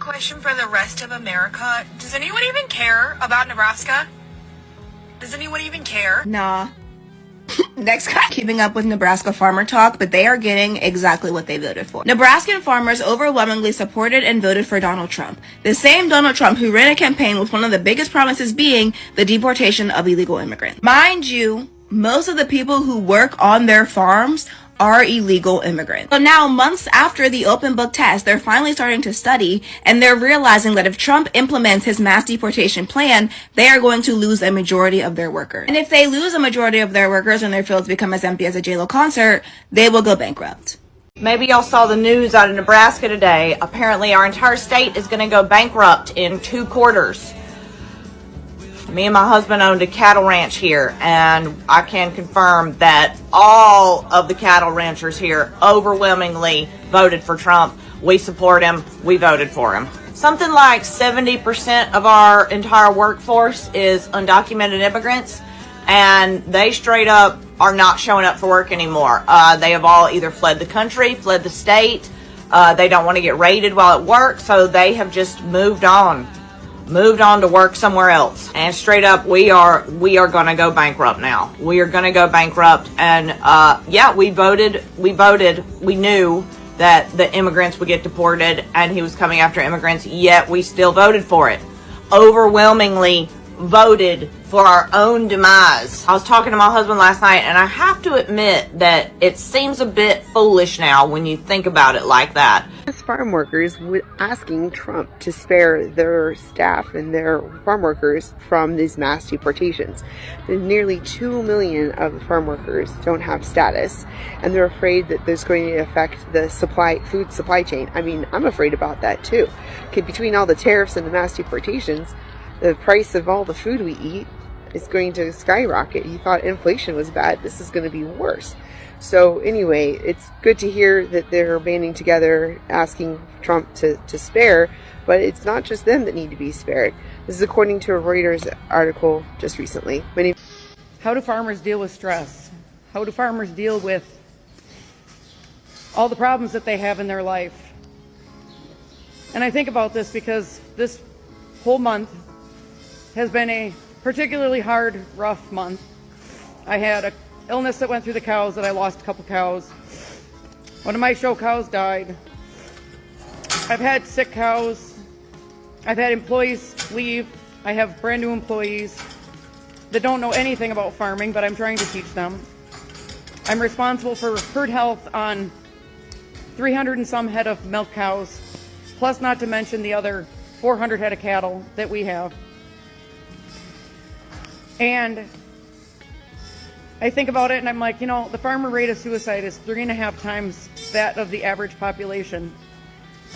question for the rest of America. Does anyone even care about Nebraska? Does anyone even care? Nah. Next guy. Keeping up with Nebraska farmer talk, but they are getting exactly what they voted for. Nebraskan farmers overwhelmingly supported and voted for Donald Trump. The same Donald Trump who ran a campaign with one of the biggest promises being the deportation of illegal immigrants. Mind you, most of the people who work on their farms are illegal immigrants. So now, months after the open book test, they're finally starting to study, and they're realizing that if Trump implements his mass deportation plan, they are going to lose a majority of their workers. And if they lose a majority of their workers and their fields become as empty as a J-Lo concert, they will go bankrupt. Maybe y'all saw the news out of Nebraska today. Apparently our entire state is going to go bankrupt in 2 quarters. Me and my husband owned a cattle ranch here, and I can confirm that all of the cattle ranchers here overwhelmingly voted for Trump. We support him. We voted for him. Something like 70% of our entire workforce is undocumented immigrants, and they straight up are not showing up for work anymore. They have all either fled the country, fled the state. They don't want to get raided while at work, so they have just moved on to work somewhere else. And straight up, we are going to go bankrupt now. We are going to go bankrupt. And yeah, we voted. We knew that the immigrants would get deported and he was coming after immigrants, yet we still voted for it. Overwhelmingly voted for our own demise. I was talking to my husband last night, and I have to admit that it seems a bit foolish now when you think about it like that. As farm workers asking Trump to spare their staff and their farm workers from these mass deportations. Nearly 2 million of the farm workers don't have status, and they're afraid that there's going to affect the food supply chain. I mean, I'm afraid about that too. Okay, between all the tariffs and the mass deportations, the price of all the food we eat is going to skyrocket. You thought inflation was bad. This is going to be worse. So anyway, it's good to hear that they're banding together asking Trump to spare, but it's not just them that need to be spared. This is according to a Reuters article just recently. How do farmers deal with stress? How do farmers deal with all the problems that they have in their life? And I think about this because this whole month has been a particularly hard, rough month. I had an illness that went through the cows, that I lost a couple cows. One of my show cows died. I've had sick cows. I've had employees leave. I have brand new employees that don't know anything about farming, but I'm trying to teach them. I'm responsible for herd health on 300 and some head of milk cows, plus not to mention the other 400 head of cattle that we have. And I think about it and I'm like, you know, the farmer rate of suicide is 3.5 times that of the average population.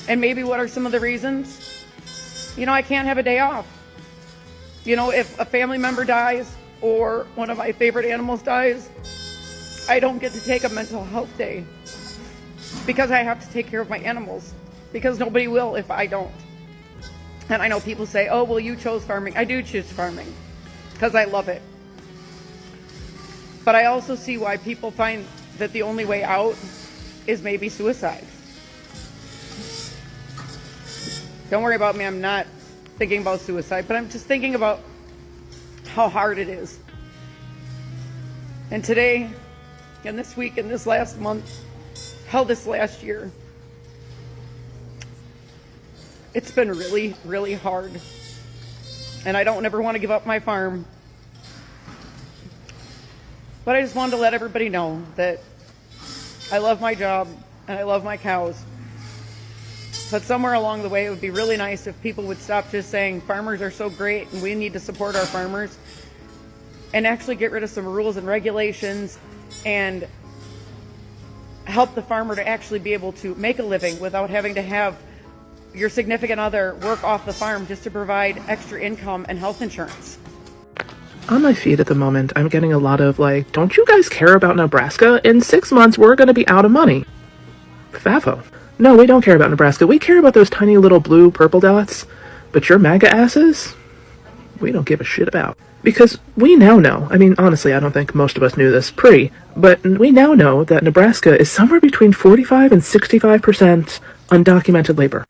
And maybe what are some of the reasons? You know, I can't have a day off. You know, if a family member dies or one of my favorite animals dies, I don't get to take a mental health day because I have to take care of my animals, because nobody will if I don't. And I know people say, oh, well, you chose farming. I do choose farming because I love it. But I also see why people find that the only way out is maybe suicide. Don't worry about me, I'm not thinking about suicide, but I'm just thinking about how hard it is. And today, and this week, and this last month, hell, this last year, it's been really, really hard. And I don't ever want to give up my farm. But I just wanted to let everybody know that I love my job and I love my cows. But somewhere along the way, it would be really nice if people would stop just saying farmers are so great and we need to support our farmers, and actually get rid of some rules and regulations and help the farmer to actually be able to make a living without having to have your significant other work off the farm just to provide extra income and health insurance. On my feed at the moment, I'm getting a lot of like, don't you guys care about Nebraska? In 6 months, we're going to be out of money. Favo. No, we don't care about Nebraska. We care about those tiny little blue purple dots. But your MAGA asses, we don't give a shit about. Because we now know, I mean, honestly, I don't think most of us knew this but we now know that Nebraska is somewhere between 45 and 65% undocumented labor.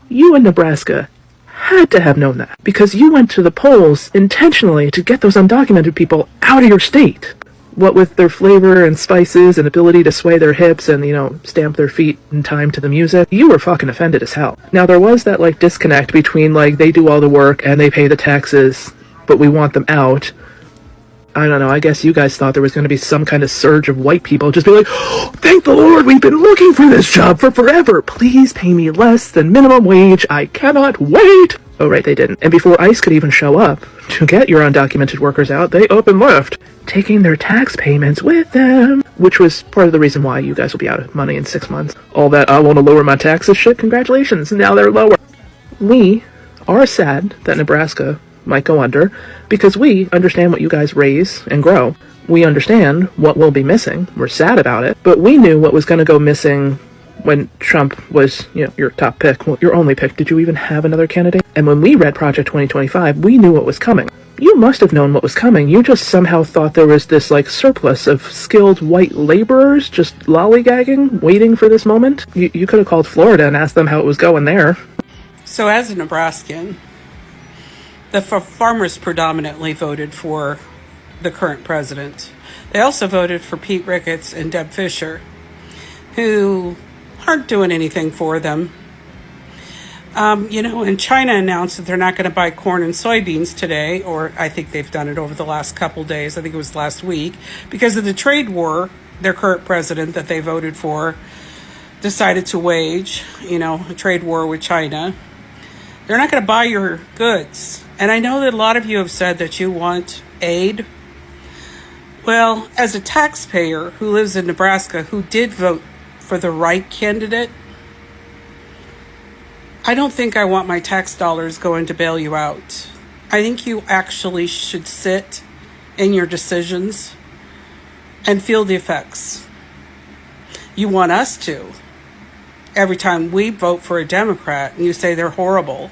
You in Nebraska had to have known that because you went to the polls intentionally to get those undocumented people out of your state. What with their flavor and spices and ability to sway their hips and, stamp their feet in time to the music, you were fucking offended as hell. Now, there was that, disconnect between, they do all the work and they pay the taxes, but we want them out. I don't know, I guess you guys thought there was going to be some kind of surge of white people just be like, oh, thank the Lord, we've been looking for this job for forever. Please pay me less than minimum wage. I cannot wait. Oh, right, they didn't. And before ICE could even show up to get your undocumented workers out, they up and left, taking their tax payments with them, which was part of the reason why you guys will be out of money in 6 months. All that I want to lower my taxes shit, congratulations, now they're lower. We are sad that Nebraska might go under because we understand what you guys raise and grow. We understand what will be missing. We're sad about it, but we knew what was going to go missing when Trump was, your top pick, well, your only pick. Did you even have another candidate? And when we read Project 2025, we knew what was coming. You must have known what was coming. You just somehow thought there was this, surplus of skilled white laborers just lollygagging, waiting for this moment. You could have called Florida and asked them how it was going there. So as a Nebraskan, the farmers predominantly voted for the current president. They also voted for Pete Ricketts and Deb Fisher, who aren't doing anything for them. And China announced that they're not going to buy corn and soybeans today, or I think they've done it over the last couple days. I think it was last week. Because of the trade war, their current president that they voted for decided to wage, a trade war with China. They're not going to buy your goods. And I know that a lot of you have said that you want aid. Well, as a taxpayer who lives in Nebraska, who did vote for the right candidate, I don't think I want my tax dollars going to bail you out. I think you actually should sit in your decisions and feel the effects. You want us to. Every time we vote for a Democrat and you say they're horrible.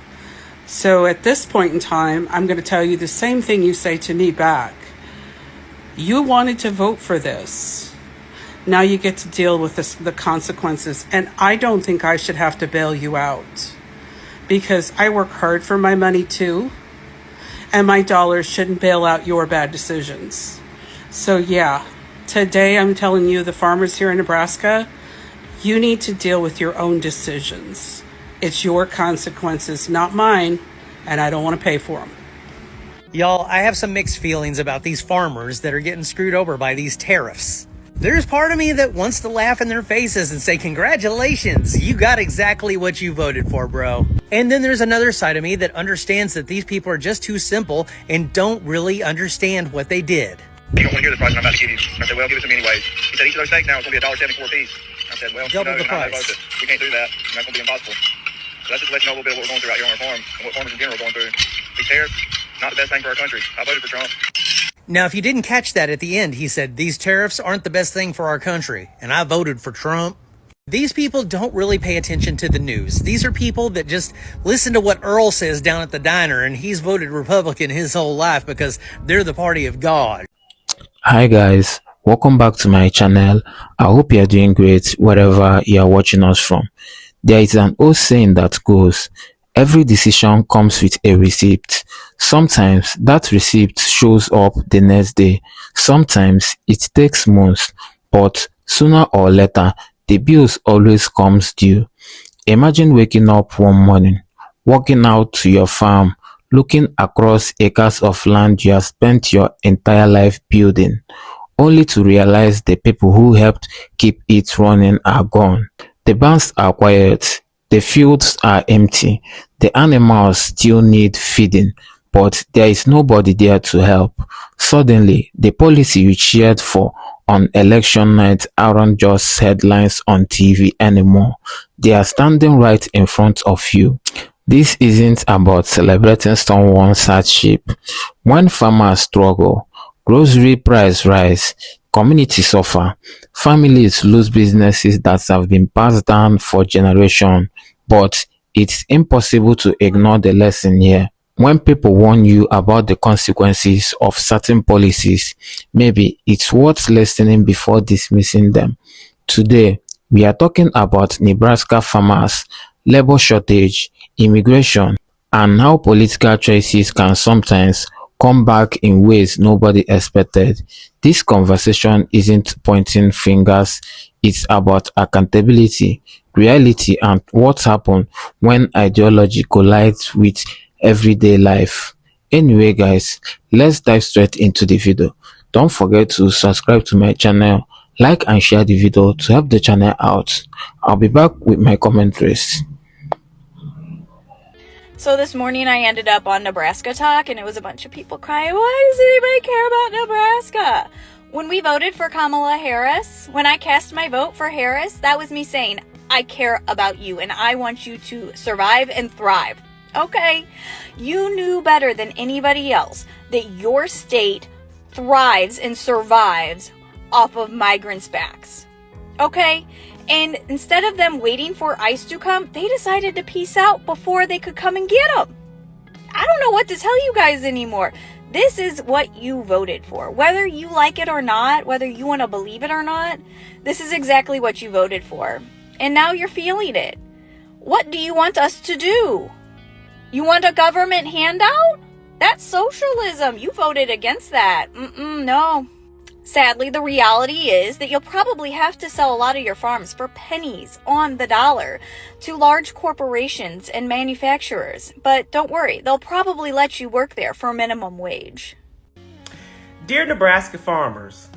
So at this point in time, I'm going to tell you the same thing you say to me back. You wanted to vote for this. Now you get to deal with the consequences. And I don't think I should have to bail you out. Because I work hard for my money too. And my dollars shouldn't bail out your bad decisions. So yeah, today I'm telling you, the farmers here in Nebraska, you need to deal with your own decisions. It's your consequences, not mine, and I don't want to pay for them. Y'all, I have some mixed feelings about these farmers that are getting screwed over by these tariffs. There's part of me that wants to laugh in their faces and say, congratulations, you got exactly what you voted for, bro. And then there's another side of me that understands that these people are just too simple and don't really understand what they did. You don't want to hear the price I'm about to give you. I said, well, give it to me anyways. He said, each of those steaks now is going to be $1.74 a piece. I said, well, Double the price. We can't do that. And that's going to be impossible. So that's just to let you know a little bit of what we're going through out here on our farm and what farmers in general are going through. These tariffs, not the best thing for our country. I voted for Trump. Now, if you didn't catch that at the end, he said, these tariffs aren't the best thing for our country, and I voted for Trump. These people don't really pay attention to the news. These are people that just listen to what Earl says down at the diner, and he's voted Republican his whole life because they're the party of God. Hi guys, welcome back to my channel. I hope you are doing great wherever you are watching us from. There is an old saying that goes, every decision comes with a receipt. Sometimes that receipt shows up the next day. Sometimes it takes months, but sooner or later, the bills always comes due. Imagine waking up one morning, walking out to your farm, looking across acres of land you have spent your entire life building, only to realize the people who helped keep it running are gone. The barns are quiet, the fields are empty, the animals still need feeding, but there is nobody there to help. Suddenly, the policy you cheered for on election night aren't just headlines on TV anymore. They are standing right in front of you. This isn't about celebrating someone's hardship. When farmers struggle, grocery price rise, communities suffer, families lose businesses that have been passed down for generations. But it's impossible to ignore the lesson here. When people warn you about the consequences of certain policies, maybe it's worth listening before dismissing them. Today, we are talking about Nebraska farmers, labor shortage, immigration, and how political choices can sometimes come back in ways nobody expected. This conversation isn't pointing fingers, it's about accountability, reality, and what happens when ideology collides with everyday life. Anyway, guys, let's dive straight into the video. Don't forget to subscribe to my channel, like and share the video to help the channel out. I'll be back with my commentaries. So this morning I ended up on Nebraska Talk, and it was a bunch of people crying, why does anybody care about Nebraska? When we voted for Kamala Harris, when I cast my vote for Harris, that was me saying, I care about you and I want you to survive and thrive. Okay, you knew better than anybody else that your state thrives and survives off of migrants' backs. Okay? And instead of them waiting for ICE to come, they decided to peace out before they could come and get them. I don't know what to tell you guys anymore. This is what you voted for. Whether you like it or not, whether you want to believe it or not, this is exactly what you voted for. And now you're feeling it. What do you want us to do? You want a government handout? That's socialism. You voted against that. No. Sadly, the reality is that you'll probably have to sell a lot of your farms for pennies on the dollar to large corporations and manufacturers. But don't worry, they'll probably let you work there for minimum wage. Dear Nebraska farmers,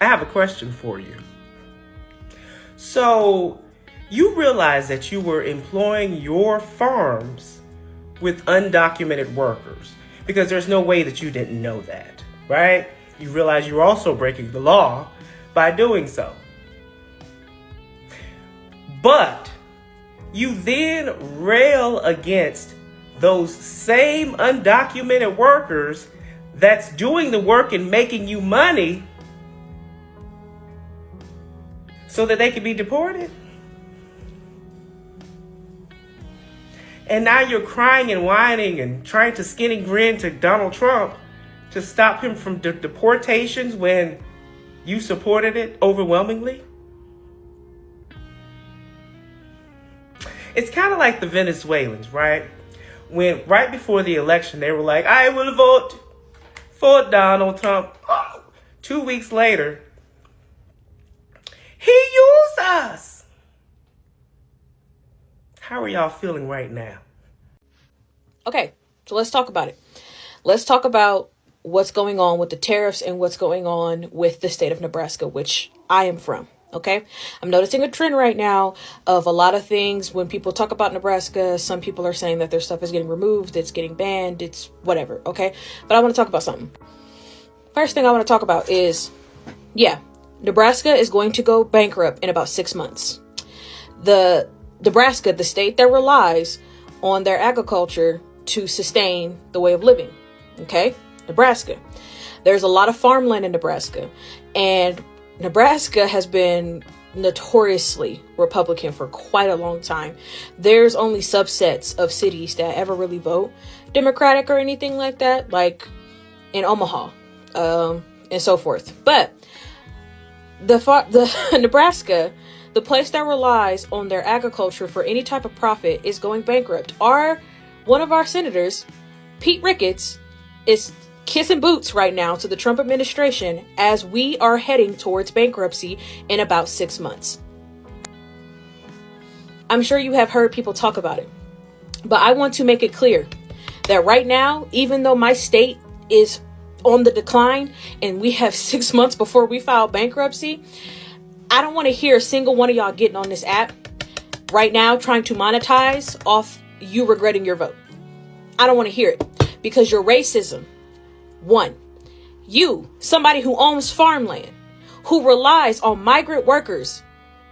I have a question for you. So, you realize that you were employing your farms with undocumented workers, because there's no way that you didn't know that, right? You realize you're also breaking the law by doing so. But you then rail against those same undocumented workers that's doing the work and making you money so that they can be deported. And now you're crying and whining and trying to skinny grin to Donald Trump to stop him from deportations when you supported it overwhelmingly? It's kind of like the Venezuelans, right? When right before the election, they were like, I will vote for Donald Trump. Oh, 2 weeks later, he used us. How are y'all feeling right now? Okay, so let's talk about it. Let's talk about what's going on with the tariffs and what's going on with the state of Nebraska, which I am from. Okay, I'm noticing a trend right now of a lot of things. When people talk about Nebraska, some people are saying that their stuff is getting removed, it's getting banned, it's whatever. Okay, but I want to talk about something. First thing I want to talk about is, yeah, Nebraska is going to go bankrupt in about 6 months. The Nebraska, the state that relies on their agriculture to sustain the way of living. Okay, Nebraska. There's a lot of farmland in Nebraska, and Nebraska has been notoriously Republican for quite a long time. There's only subsets of cities that ever really vote Democratic or anything like that, like in Omaha, and so forth. But the Nebraska, the place that relies on their agriculture for any type of profit, is going bankrupt. One of our senators, Pete Ricketts, is kissing boots right now to the Trump administration as we are heading towards bankruptcy in about 6 months. I'm sure you have heard people talk about it, but I want to make it clear that right now, even though my state is on the decline and we have 6 months before we file bankruptcy, I don't want to hear a single one of y'all getting on this app right now trying to monetize off you regretting your vote. I don't want to hear it, because your racism. One, you, somebody who owns farmland, who relies on migrant workers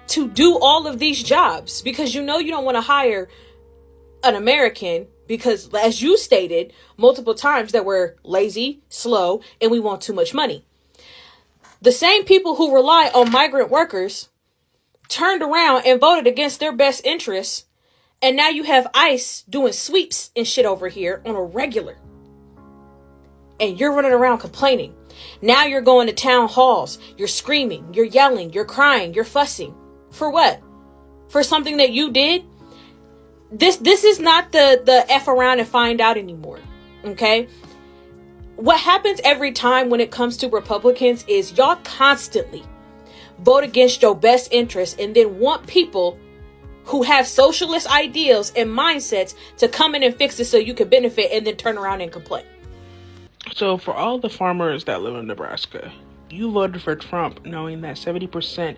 to do all of these jobs, because you know you don't want to hire an American because, as you stated multiple times, that we're lazy, slow, and we want too much money. The same people who rely on migrant workers turned around and voted against their best interests, and now you have ICE doing sweeps and shit over here on a regular. And you're running around complaining. Now you're going to town halls. You're screaming. You're yelling. You're crying. You're fussing. For what? For something that you did? this is not the F around and find out anymore. Okay? What happens every time when it comes to Republicans is y'all constantly vote against your best interests and then want people who have socialist ideals and mindsets to come in and fix it so you can benefit and then turn around and complain. So for all the farmers that live in Nebraska, you voted for Trump knowing that 70%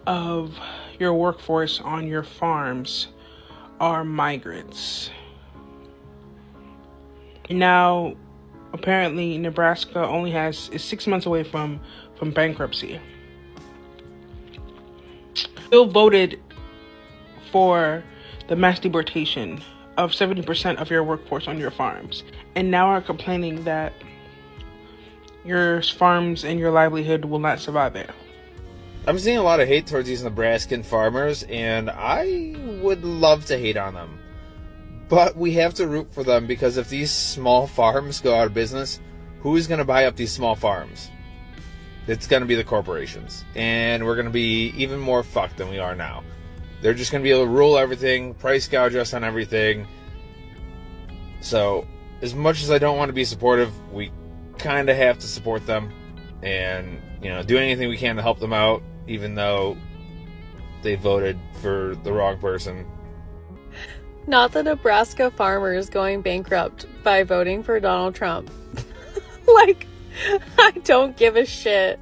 of your workforce on your farms are migrants. Now, apparently Nebraska is 6 months away from bankruptcy. Still voted for the mass deportation of 70% of your workforce on your farms, and now are complaining that your farms and your livelihood will not survive there. I'm seeing a lot of hate towards these Nebraskan farmers, and I would love to hate on them. But we have to root for them, because if these small farms go out of business, who's going to buy up these small farms? It's going to be the corporations. And we're going to be even more fucked than we are now. They're just going to be able to rule everything, price gouge us on everything. So, as much as I don't want to be supportive, we kind of have to support them. And, do anything we can to help them out, even though they voted for the wrong person. Not the Nebraska farmers going bankrupt by voting for Donald Trump. Like, I don't give a shit.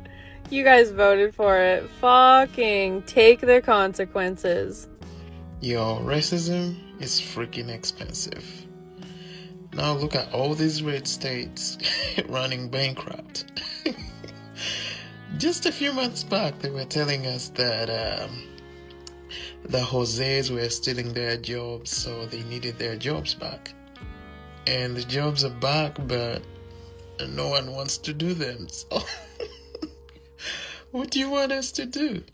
You guys voted for it. Fucking take the consequences. Yo, racism is freaking expensive. Now look at all these red states running bankrupt. Just a few months back, they were telling us that the Jose's were stealing their jobs, so they needed their jobs back. And the jobs are back, but no one wants to do them. So what do you want us to do?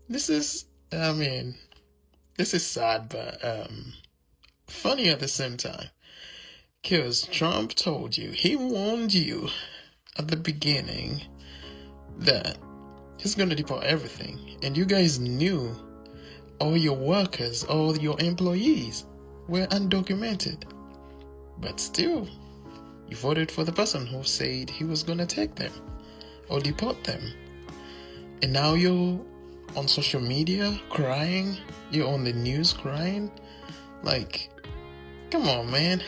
This is sad, but funny at the same time. Because Trump told you, he warned you at the beginning that he's going to deport everything. And you guys knew all your workers, all your employees were undocumented. But still, you voted for the person who said he was going to take them or deport them. And now you're on social media crying. You're on the news crying. Like, come on, man.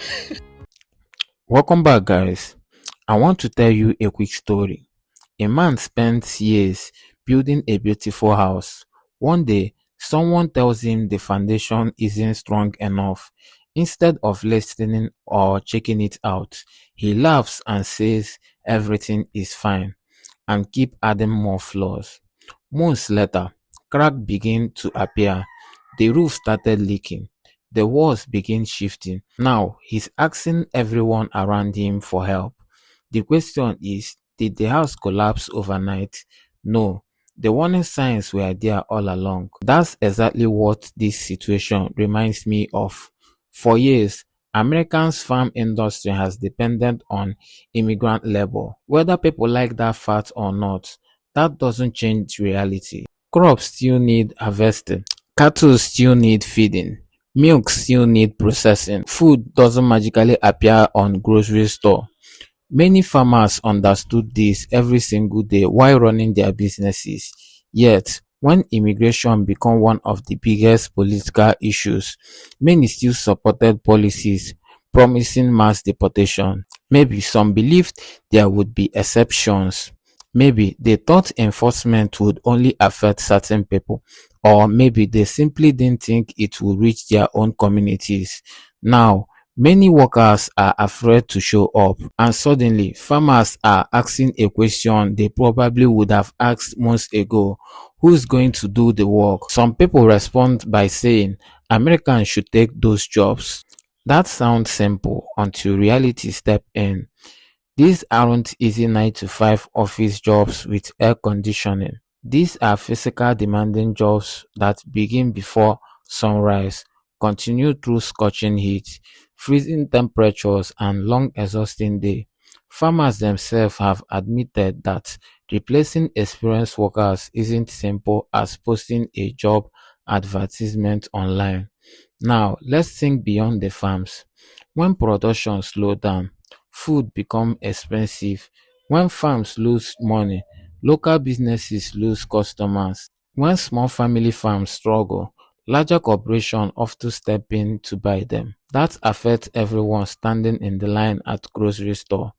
Welcome back, guys. I want to tell you a quick story. A man spent years building a beautiful house. One day, someone tells him the foundation isn't strong enough. Instead of listening or checking it out, he laughs and says everything is fine and keep adding more flaws. Months later, cracks began to appear. The roof started leaking. The walls began shifting. Now he's asking everyone around him for help. The question is, did the house collapse overnight? No. The warning signs were there all along. That's exactly what this situation reminds me of. For years, America's farm industry has depended on immigrant labor. Whether people like that fact or not, that doesn't change reality. Crops still need harvesting. Cattle still need feeding. Milk still need processing. Food doesn't magically appear on grocery store. Many farmers understood this every single day while running their businesses. Yet, when immigration became one of the biggest political issues, many still supported policies promising mass deportation. Maybe some believed there would be exceptions. Maybe they thought enforcement would only affect certain people, or maybe they simply didn't think it would reach their own communities. Now, many workers are afraid to show up, and suddenly farmers are asking a question they probably would have asked months ago: who's going to do the work? Some people respond by saying Americans should take those jobs. That sounds simple until reality steps in. These aren't easy 9 to 5 office jobs with air conditioning. These are physical demanding jobs that begin before sunrise, continue through scorching heat, freezing temperatures, and long exhausting days. Farmers themselves have admitted that replacing experienced workers isn't simple as posting a job advertisement online. Now, let's think beyond the farms. When production slows down, food become expensive. When farms lose money, local businesses lose customers. When small family farms struggle, larger corporations often step in to buy them. That affects everyone standing in the line at grocery store.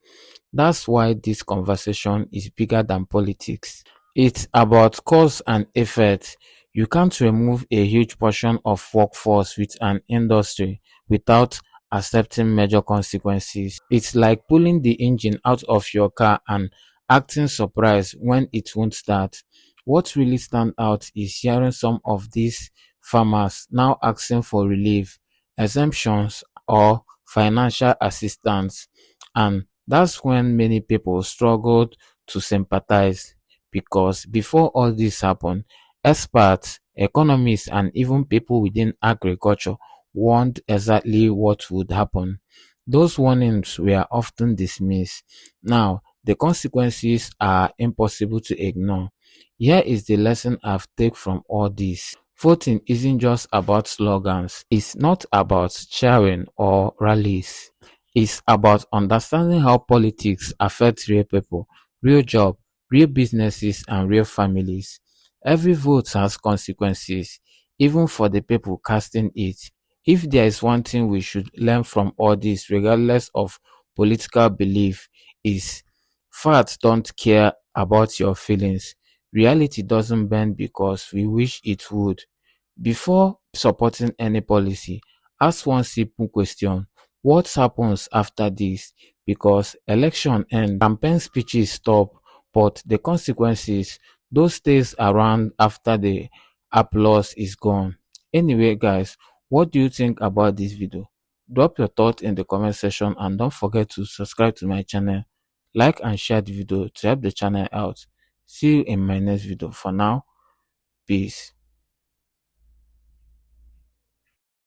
That's why this conversation is bigger than politics. It's about cause and effect. You can't remove a huge portion of workforce with an industry without accepting major consequences. It's like pulling the engine out of your car and acting surprised when it won't start. What really stands out is hearing some of these farmers now asking for relief, exemptions, or financial assistance. And that's when many people struggled to sympathize, because before all this happened, experts, economists, and even people within agriculture warned exactly what would happen. Those warnings were often dismissed. Now, the consequences are impossible to ignore. Here is the lesson I've taken from all this. Voting isn't just about slogans. It's not about cheering or rallies. It's about understanding how politics affects real people, real jobs, real businesses, and real families. Every vote has consequences, even for the people casting it. If there is one thing we should learn from all this, regardless of political belief, is facts don't care about your feelings. Reality doesn't bend because we wish it would. Before supporting any policy, ask one simple question: what happens after this? Because election end, campaign speeches stop, but the consequences, those stays around after the applause is gone. Anyway, guys, what do you think about this video? Drop your thoughts in the comment section and don't forget to subscribe to my channel, like and share the video to help the channel out. See you in my next video. For now, peace.